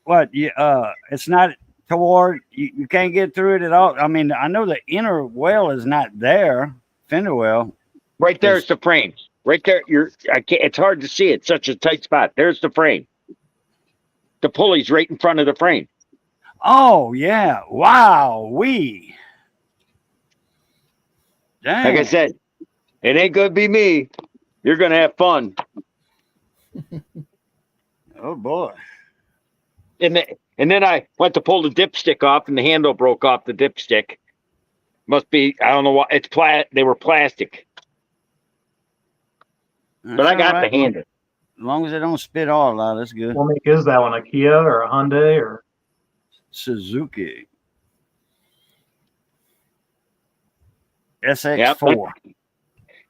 what? It's not toward. You can't get through it at all. I mean, I know the inner well is not there. Fender well. Right there's the frame. Right there, I can't. It's hard to see. It's such a tight spot. There's the frame. The pulley's right in front of the frame. Oh yeah! Wow, Dang. Like I said, it ain't gonna be me. You're gonna have fun. Oh boy. And then I went to pull the dipstick off, and the handle broke off the dipstick. Must be, I don't know what. It's They were plastic, but I got the handle. As long as they don't spit all out, that's good. What make is that one? A Kia or a Hyundai or Suzuki SX4.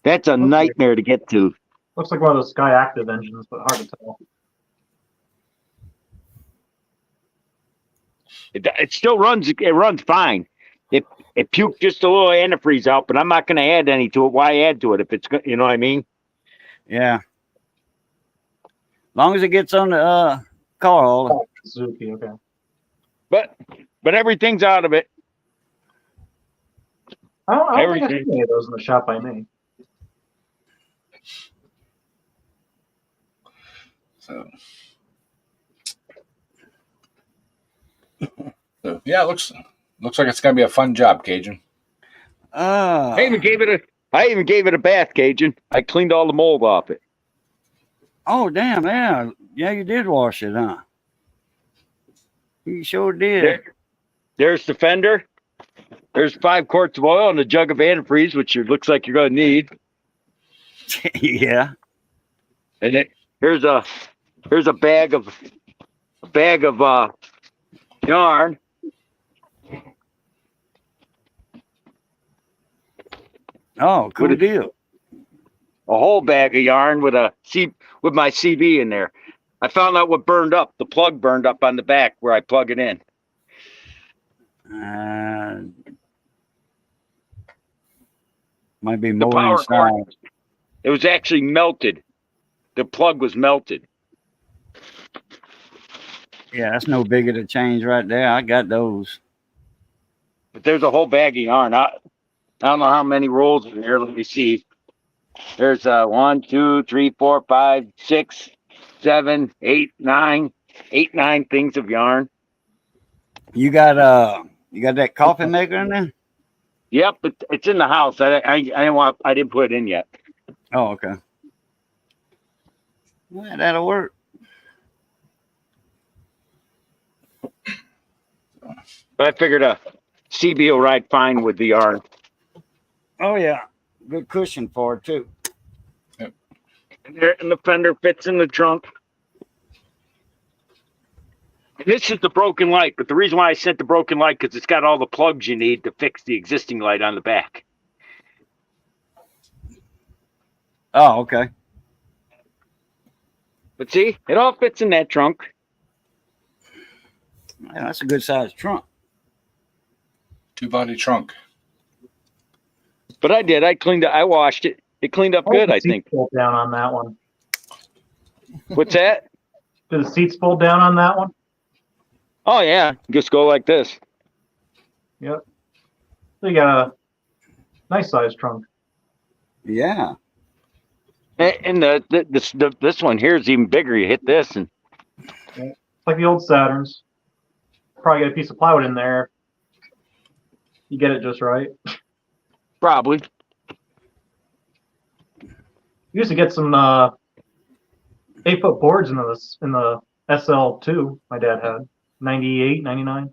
That's a nightmare to get to. looks like one of those Sky Active engines, but hard to tell. It still runs. It runs fine. It puked just a little antifreeze out, but I'm not going to add any to it. Why add to it if it's, you know what I mean? Yeah. Long as it gets on the car hauler. Suzuki, okay. But everything's out of it. I don't think I Everything. see any of those in the shop by me. So yeah, it looks like it's gonna be a fun job, Cajun. I even gave it a bath, Cajun. I cleaned all the mold off it. Oh damn! Yeah, you did wash it, huh? You sure did. There's the fender. There's 5 quarts of oil and a jug of antifreeze, which it looks like you're going to need. Yeah. And here's a bag of yarn. Oh, cool deal. A whole bag of yarn with my CV in there. I found out what burned up. The plug burned up on the back where I plug it in. Might be The more power inside. cord. It was actually melted. The plug was melted. Yeah, that's no bigger to change right there. I got those. But there's a whole bag of yarn. I don't know how many rolls in here. Let me see. There's 1, 2, 3, 4, 5, 6, 7, 8, 9. 8, 9 things of yarn. You got that coffee maker in there? Yep, it's in the house. I didn't put it in yet. Oh, okay. Well, that'll work. But I figured a CB will ride fine with the yarn. Oh yeah, good cushion for it too. And the fender fits in the trunk. And this is the broken light, but the reason why I sent the broken light because it's got all the plugs you need to fix the existing light on the back. Oh, okay. But see, it all fits in that trunk. Yeah, that's a good sized trunk. 2-body trunk. But I did. I cleaned it. I washed it. It cleaned up good, I think. Fold down on that one. What's that? Do the seats fold down on that one? Oh, yeah. Just go like this. Yep. So you got a nice sized trunk. Yeah. And this one here is even bigger. You hit this and It's like the old Saturns. Probably get a piece of plywood in there. You get it just right. probably. You used to get some 8-foot boards in the SL2 my dad had. 98, 99.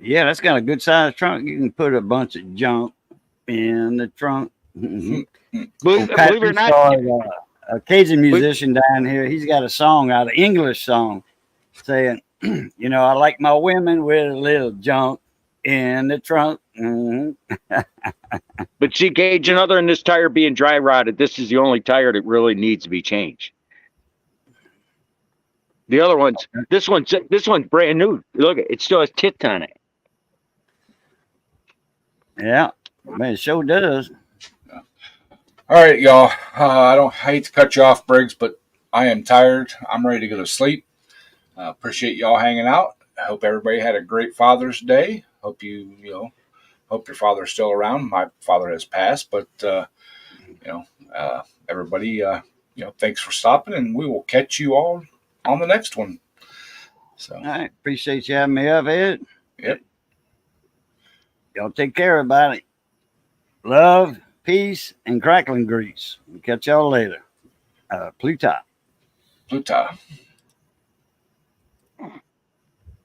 Yeah, that's got a good sized trunk. You can put a bunch of junk in the trunk. Believe it or not, A Cajun musician down here, he's got a song out, an English song, saying, you know, I like my women with a little junk in the trunk. but see, Cajun, other than this tire being dry rotted, this is the only tire that really needs to be changed. The other ones, this one's brand new. Look, it still has tits on it. Yeah, man, it sure does. All right, y'all. I hate to cut you off, Briggs, but I am tired. I'm ready to go to sleep. Appreciate y'all hanging out. I hope everybody had a great Father's Day. Hope hope your father's still around. My father has passed, but everybody, thanks for stopping, and we will catch you all on the next one. So, All right. Appreciate you having me up, Ed. Yep. Y'all take care, everybody. Love, peace, and crackling grease. We'll catch y'all later. Pluto. Pluta.